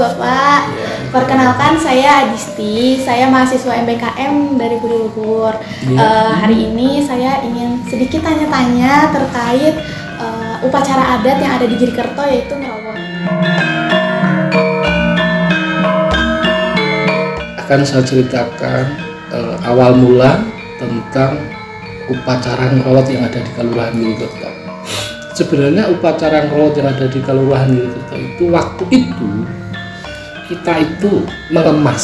Bapak. Perkenalkan saya Adisti, saya mahasiswa MBKM dari Budi Luhur. Hari ini saya ingin sedikit tanya-tanya terkait upacara adat yang ada di Girikerto, yaitu ngerawot. Akan saya ceritakan awal mula tentang upacara ngerawat yang ada di Kelurahan Girikerto. Sebenarnya upacara ngerawat yang ada di Kelurahan Girikerto itu waktu itu kita itu mengemas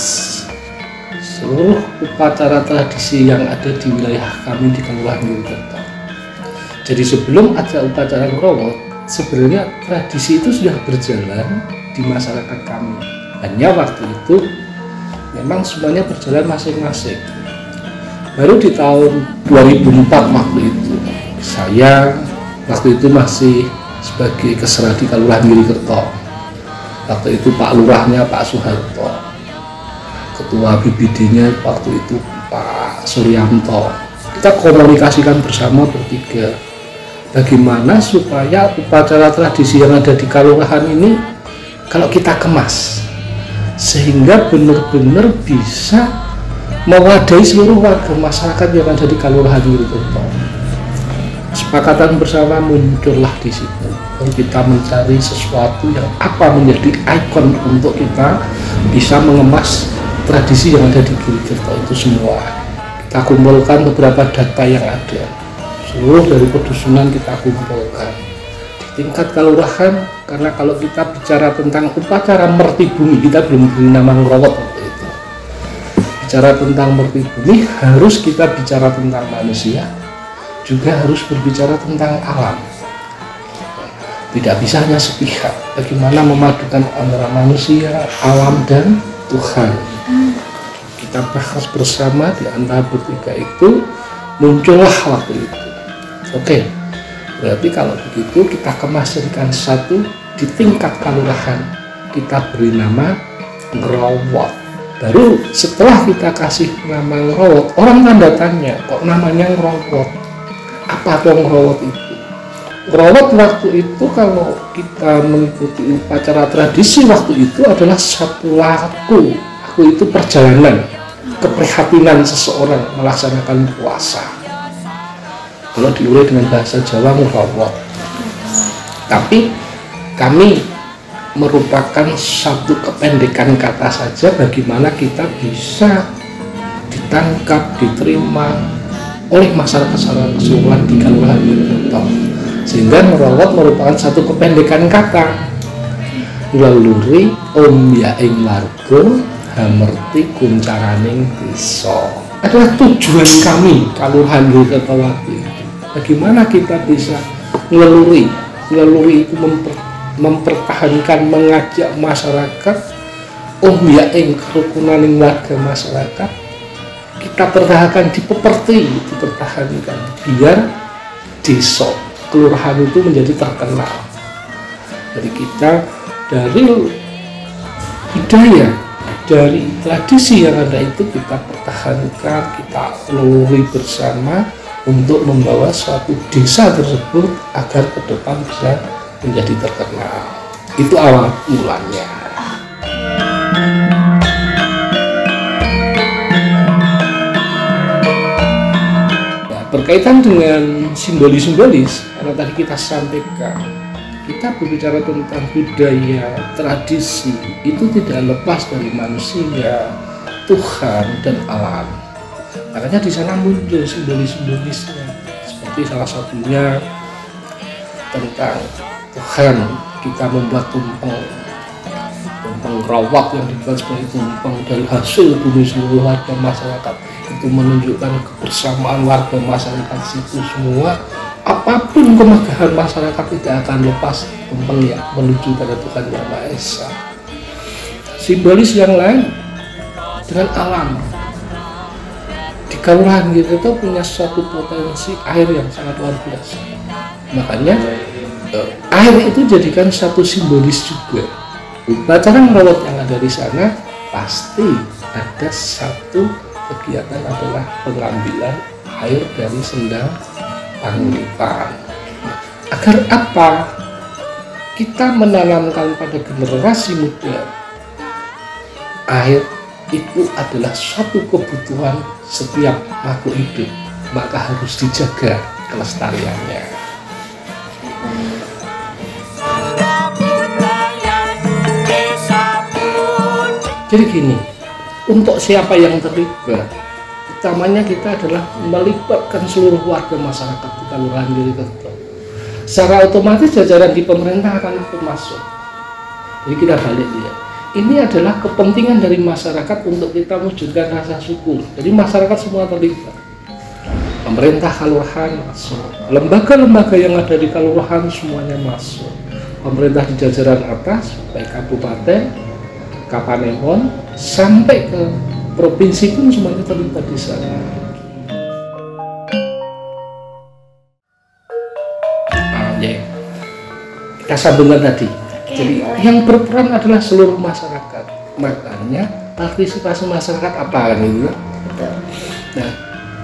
seluruh upacara tradisi yang ada di wilayah kami di Kelurahan Girikerto. Jadi sebelum ada upacara ngerawat, sebenarnya tradisi itu sudah berjalan di masyarakat kami. Hanya waktu itu memang semuanya berjalan masing-masing. Baru di tahun 2004 waktu itu, saya waktu itu masih sebagai Kesra di Kelurahan Girikerto. Waktu itu Pak Lurahnya Pak Soeharto, Ketua BBD-nya waktu itu Pak Suryanto. Kita komunikasikan bersama bertiga, bagaimana supaya upacara tradisi yang ada di kelurahan ini kalau kita kemas sehingga benar-benar bisa mewadai seluruh warga masyarakat yang ada di Kelurahan Girikerto. Kesepakatan bersama muncullah di situ. Lalu kita mencari sesuatu yang apa menjadi ikon untuk kita bisa mengemas tradisi yang ada di Girikerto itu semua. Kita kumpulkan beberapa data yang ada. Seluruh dari pedusunan kita kumpulkan. Di tingkat kelurahan, karena kalau kita bicara tentang upacara merti bumi, kita belum beri nama ngerawat waktu itu. Bicara tentang merti bumi, harus kita bicara tentang manusia, juga harus berbicara tentang alam. Tidak bisa hanya sepihak. Bagaimana memadukan antara manusia, alam, dan Tuhan. Kita bahas bersama di antara bertiga itu, muncullah waktu itu. Oke, berarti kalau begitu kita kemas jadikan satu di tingkat kelurahan. Kita beri nama ngerawat. Baru setelah kita kasih nama ngerawat, orang tanda tanya, kok namanya ngerawat? Apa tuh ngerawat itu? Ngerawat waktu itu kalau kita mengikuti upacara tradisi waktu itu adalah satu laku. Aku itu perjalanan, keprihatinan seseorang melaksanakan puasa. Kalau diurai dengan bahasa Jawa ngerawat. Tapi kami merupakan satu kependekan kata saja bagaimana kita bisa ditangkap, diterima oleh masyarakat secara keseluruhan di Kelurahan Girikerto. Sehingga merawat merupakan satu kependekan kata. Ngeluluri om yaing warga hamerti kuncaraning desa. Adalah tujuan kami Kelurahan Girikerto waktu itu. Bagaimana kita bisa ngeluluri itu mempertahankan, mengajak masyarakat yaing kerukunaning warga masyarakat kita pertahankan, dipertahankan biar desa kelurahan itu menjadi terkenal. Jadi kita dari budaya, dari tradisi yang ada itu kita pertahankan, kita leluri bersama untuk membawa suatu desa tersebut agar ke depan bisa menjadi terkenal. Itu awal mulanya. Berkaitan dengan simbolis, karena tadi kita sampaikan, kita berbicara tentang budaya, tradisi, itu tidak lepas dari manusia, Tuhan, dan alam. Makanya di sana muncul simbolisnya, seperti salah satunya tentang Tuhan. Kita membuat tumpeng rawat yang dibuat sebagai tumpeng dari hasil bumi seluruh warga masyarakat. Itu menunjukkan kebersamaan warga masyarakat situ semua. Apapun kemegahan masyarakat tidak akan lepas tumpeng yang menuju pada Tuhan Yang Maha Esa. Simbolis yang lain dengan alam. Di Kelurahan Girikerto punya suatu potensi air yang sangat luar biasa. Makanya air itu jadikan satu simbolis juga. Upacara ngerawat yang ada di sana pasti ada satu kegiatan adalah pengambilan air dari sendang Panglipan. Agar apa? Kita menanamkan pada generasi muda air itu adalah satu kebutuhan setiap makhluk hidup, maka harus dijaga kelestariannya. Jadi gini, untuk siapa yang terlibat, utamanya kita adalah melibatkan seluruh warga masyarakat di Kelurahan Girikerto. Secara otomatis jajaran di pemerintah akan ikut masuk. Jadi kita balik lihat, ini adalah kepentingan dari masyarakat untuk kita wujudkan rasa syukur. Jadi masyarakat semua terlibat. Pemerintah kelurahan masuk, lembaga-lembaga yang ada di kelurahan semuanya masuk. Pemerintah di jajaran atas, baik kabupaten, Kapanewon, sampai ke provinsi pun semuanya terlibat di sana. Kita sambungkan tadi. Jadi yang berperan adalah seluruh masyarakat. Makanya partisipasi masyarakat apa kan itu? Nah,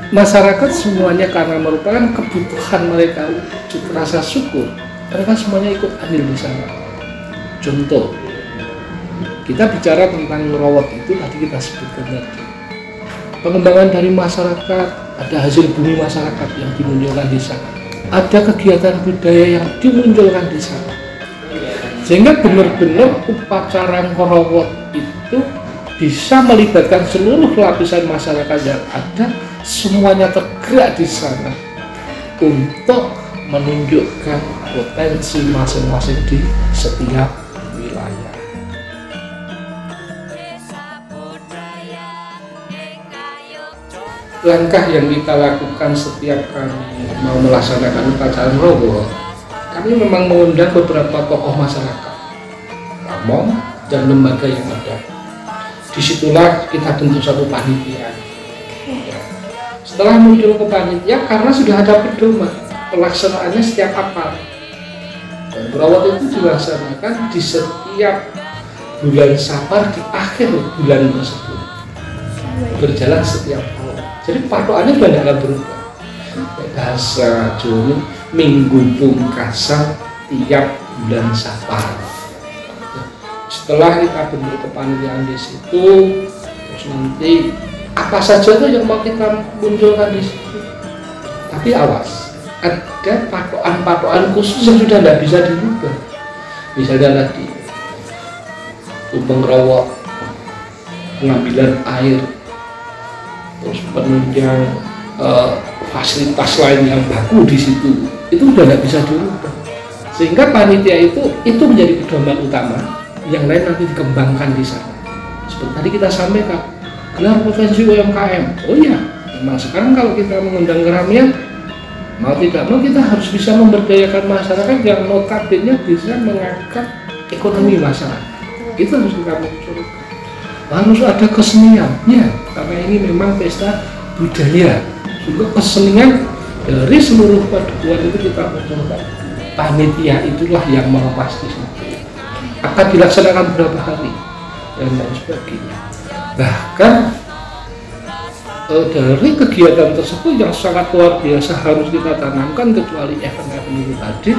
masyarakat semuanya karena merupakan kebutuhan mereka wujud rasa syukur, mereka semuanya ikut andil di sana. Contoh, kita bicara tentang ngerawat itu tadi kita sebutkan tadi. Pengembangan dari masyarakat, ada hasil bumi masyarakat yang dimunculkan di sana. Ada kegiatan budaya yang dimunculkan di sana. Sehingga benar-benar upacara ngerawat itu bisa melibatkan seluruh lapisan masyarakat yang ada, semuanya tergerak di sana untuk menunjukkan potensi masing-masing di setiap wilayah. Langkah yang kita lakukan setiap kali mau melaksanakan upacara ngerawat, kami memang mengundang beberapa tokoh masyarakat, pamong dan lembaga yang ada. Disitulah kita bentuk satu panitia. Setelah muncul ke panitia, karena sudah ada pedoman pelaksanaannya setiap apa. Dan ngerawat itu dilaksanakan di setiap bulan Safar di akhir bulan tersebut. Berjalan setiap tahun. Jadi patokannya sudah tidak akan berubah. Bahasa Jawa minggu pungkasan tiap bulan Safar. Setelah kita bentuk kepanitiaan di situ, terus nanti apa saja tuh yang mau kita munculkan di situ. Tapi awas, ada patokan khusus yang sudah tidak bisa dirubah. Misalnya tadi tumpeng ngerawat, pengambilan air, terus penunjang fasilitas lain yang baku di situ, itu udah nggak bisa dirubah. Sehingga panitia itu menjadi pedoman utama, yang lain nanti dikembangkan di sana. Seperti tadi kita sampaikan, gelar potensi UMKM. Oh iya, memang sekarang kalau kita mengundang keramaian, mau tidak mau kita harus bisa memberdayakan masyarakat yang notabene bisa mengangkat ekonomi masyarakat. Itu harus kita munculkan. Harus ada keseniannya, karena ini memang pesta budaya. Juga kesenian dari seluruh padukuhan itu kita munculkan. Panitia itulah yang melepas di situ. Akan dilaksanakan berapa hari dan lain sebagainya. Bahkan dari kegiatan tersebut yang sangat luar biasa harus kita tanamkan, kecuali event-event itu tadi,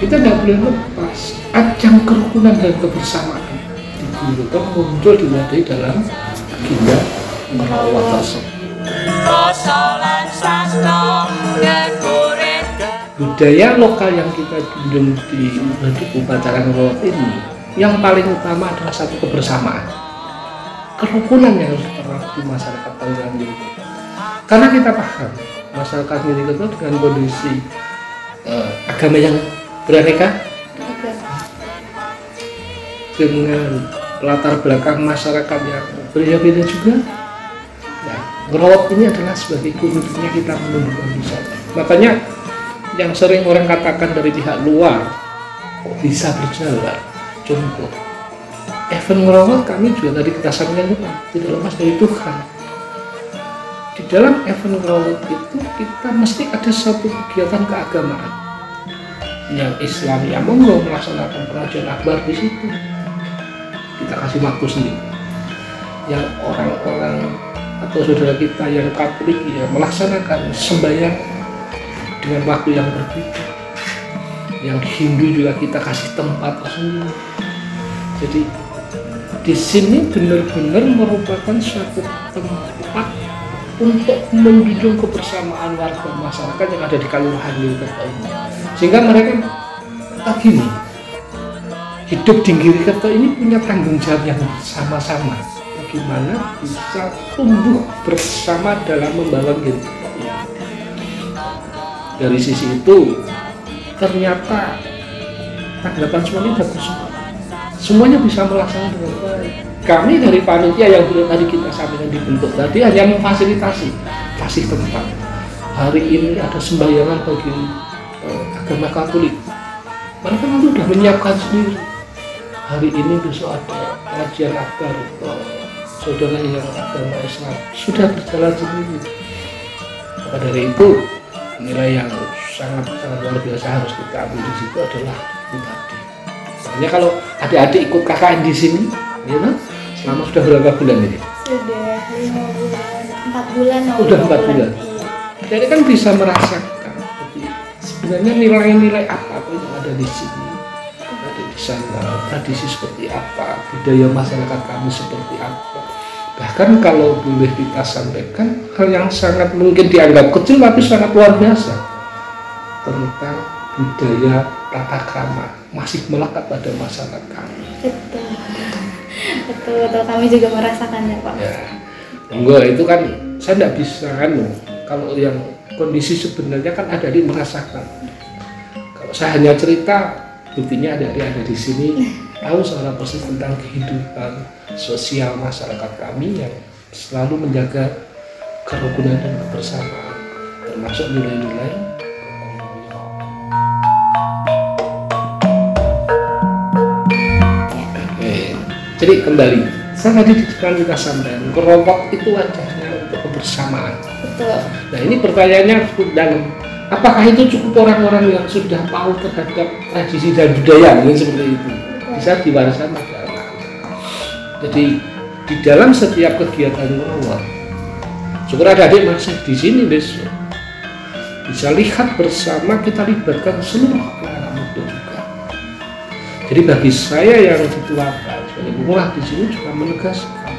kita tidak boleh lepas ajang kerukunan dan kebersamaan dibutuhkan muncul diwadai dalam agenda merawat tersebut. Budaya lokal yang kita junjung di upacara ngerawat ini, yang paling utama adalah satu kebersamaan, kerukunan yang harus terapkan di masyarakat Kelurahan Girikerto. Karena kita paham masyarakat Girikerto dengan kondisi agama yang beraneka, dengan latar belakang masyarakat yang berbeda-beda juga. Nah, ngerawat ini adalah sebagai kuncinya kita menunjukkan bisa. Makanya yang sering orang katakan dari pihak luar, kok bisa berjalan? Contoh, event ngerawat kami juga tadi kita sampaikan tidak lepas dari Tuhan. Di dalam event ngerawat itu kita mesti ada satu kegiatan keagamaan. Yang Islam ya monggo melaksanakan pengajian akbar di situ. Kita kasih waktu sendiri. Yang orang-orang atau saudara kita yang Katolik ya melaksanakan sembahyang dengan waktu yang berbeda. Yang Hindu juga kita kasih tempat tersendiri. Jadi di sini benar-benar merupakan suatu tempat untuk menjunjung kebersamaan warga masyarakat yang ada di Kelurahan Ngirikerto ini. Sehingga mereka gini, hidup di Ngirikerto ini punya tanggung jawab yang sama-sama. Bagaimana bisa tumbuh bersama dalam membangun Ngirikerto ini. Dari sisi itu, ternyata tanggapan semuanya bagus. Semuanya bisa melaksanakan dengan baik. Kami dari panitia yang tadi kita sampaikan dibentuk tadi hanya memfasilitasi, kasih tempat. Hari ini ada sembahyangan bagi agama Katolik. Mereka nanti sudah menyiapkan sendiri. Hari ini besok ada pengajian akbar, saudara yang agama Islam sudah berjalan sendiri. Maka dari itu nilai yang sangat luar biasa harus kita ambil di situ adalah tadi. Makanya kalau adik-adik ikut KKN di sini, ya, selama sudah berapa bulan ini? Sudah 5 bulan, 4 bulan. Udah 4 bulan. Iya. Jadi kan bisa merasakan sebenarnya nilai-nilai apa yang ada di sini, ada di sana, tradisi seperti apa, budaya masyarakat kami seperti apa. Bahkan kalau boleh kita sampaikan hal yang sangat mungkin dianggap kecil tapi sangat luar biasa tentang budaya tata krama masih melekat pada masyarakat kami. Betul, kami juga merasakannya, Pak. Ya, enggak, itu kan saya tidak bisa kan, kalau yang kondisi sebenarnya kan adik-adik merasakan. Kalau saya hanya cerita, buktinya adik-adik ada di sini tahu secara persis tentang kehidupan sosial masyarakat kami yang selalu menjaga kerukunan dan kebersamaan, termasuk nilai-nilai. Jadi kembali, saya tadi kita sampaikan, kerowok itu wajahnya untuk kebersamaan. Betul. Nah ini pertanyaannya dalam, apakah itu cukup orang-orang yang sudah tahu terhadap tradisi dan budaya yang seperti itu bisa diwariskan pada anak. Jadi di dalam setiap kegiatan kerowok, syukur adik-adik masih di sini besok bisa lihat bersama, kita libatkan seluruh anak muda juga. Jadi bagi saya yang dituakan Lurah di sini juga menegaskan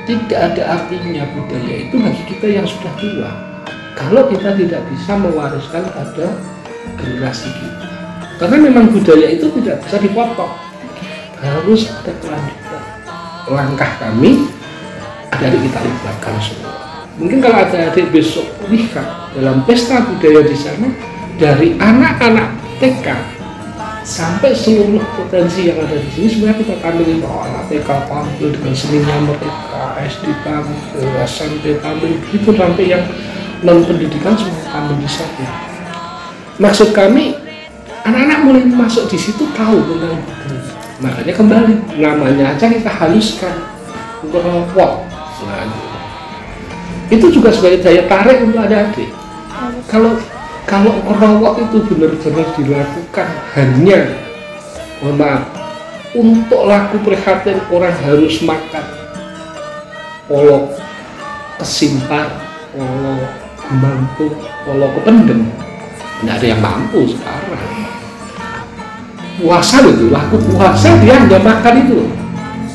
tidak ada artinya budaya itu bagi kita yang sudah tua kalau kita tidak bisa mewariskan pada generasi kita, karena memang budaya itu tidak bisa dipotong, harus ada kelanjutan. Langkah kami adik-adik kita libatkan semua. Mungkin kalau ada adik besok lihat dalam pesta budaya di sana, dari anak-anak TK sampai seluruh potensi yang ada di sini sebenarnya kita tampilin. Anak TK tampil dengan seninya mereka, SD tampil, SMP tampil, begitu sampai yang non pendidikan semua tampil di sana. Maksud kami anak-anak mulai masuk di situ tahu tentang budaya. Makanya kembali namanya aja kita haluskan kerowok. Nah, itu juga sebagai daya tarik untuk adik-adik. Kalau kerowok itu benar-benar dilakukan hanya, maaf, untuk laku prihatin orang harus makan polo kesimpar, polo mampu, polo kependem, tidak ada yang mampu sekarang. Puasa itu, laku puasa dia hanya makan itu,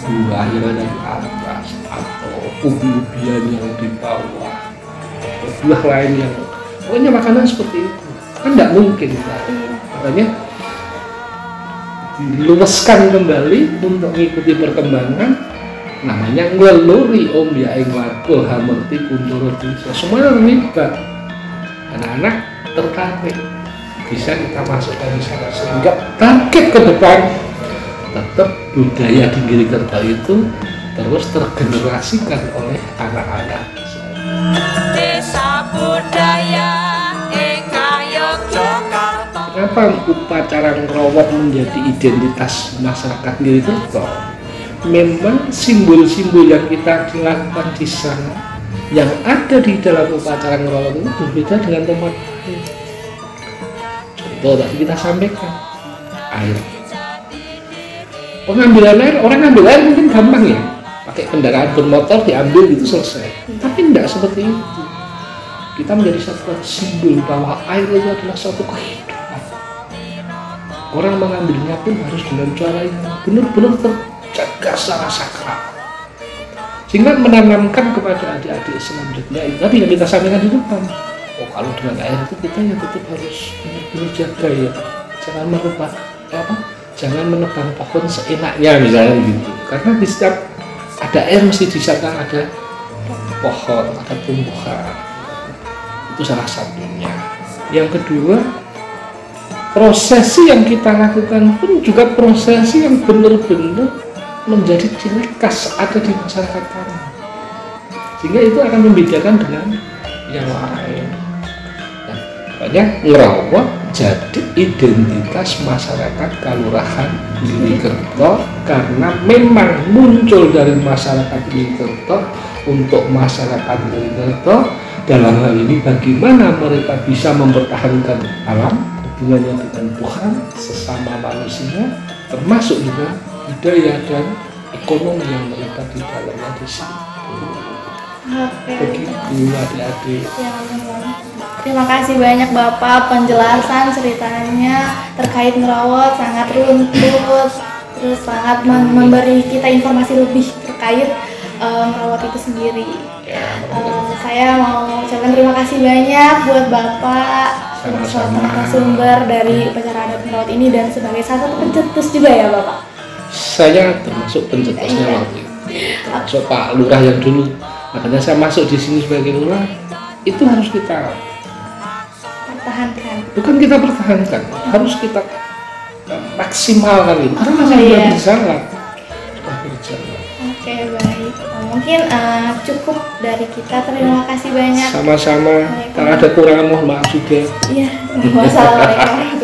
buah yang ada di atas atau ubi-ubian yang di bawah, atau buah lain yang pokoknya makanan seperti itu kan tidak mungkin, makanya diluaskan kembali untuk mengikuti perkembangan. Namanya ngeluri om ya ing laku hamerti kundur desa, semuanya terlibat, anak-anak tertarik, bisa kita masukkan di sana sehingga target ke depan tetap budaya di Ngirikerto itu terus tergenerasikan oleh anak-anak. Desa budaya Yogyakarta. Kenapa upacara ngerowok menjadi identitas masyarakat Ngirikerto? Memang simbol-simbol yang kita lakukan di sana yang ada di dalam upacara ngerowok itu berbeda dengan tempat lain. Contoh tadi kita sampaikan air. Pengambilan air, orang ngambil air mungkin gampang ya, pakai kendaraan bermotor diambil itu selesai. Tapi tidak seperti itu. Kita menjadi satu simbol bahwa air itu adalah suatu kehidupan. Orang mengambilnya pun harus dengan cara yang benar-benar terjaga dijaga secara sakral, sehingga menanamkan kepada adik-adik selanjutnya itu tadi yang kita sampaikan di depan. Oh, kalau dengan air itu kita ya tetap harus benar-benar jaga ya, jangan merubah jangan menebang pohon seenaknya misalnya gitu, karena di setiap ada air mesti di sana ada pohon, ada tumbuhan. Itu salah satunya. Yang kedua, prosesi yang kita lakukan pun juga prosesi yang benar-benar menjadi ciri khas ada di masyarakat kami, sehingga itu akan membedakan dengan yang lain. Nah, makanya ngerawat jadi identitas masyarakat Kalurahan Gilikerto, karena memang muncul dari masyarakat Gilikerto untuk masyarakat Gilikerto. Dalam hal ini bagaimana mereka bisa mempertahankan alam, hubungannya dengan Tuhan, sesama manusia, termasuk juga budaya dan ekonomi yang mereka di dalamnya di situ. Begitu adik-adik. Ya, terima kasih banyak Bapak, penjelasan ceritanya terkait merawat sangat runtut, terus sangat memberi kita informasi lebih terkait merawat itu sendiri. Saya mau ucapkan terima kasih banyak buat Bapak Sama-sama. narasumber dari upacara adat merawat ini dan sebagai salah satu pencetus juga ya Bapak. Saya termasuk pencetusnya waktu itu, termasuk Pak Lurah yang dulu. Makanya saya masuk di sini sebagai lurah. Itu harus kita Pertahankan. bukan kita pertahankan, harus kita maksimalkan itu karena masih sudah berjalan. Oke, baik. Mungkin cukup dari kita. Terima kasih banyak. Sama-sama. Kalau ada kurangan mohon maaf juga. Iya. Wassalamualaikum.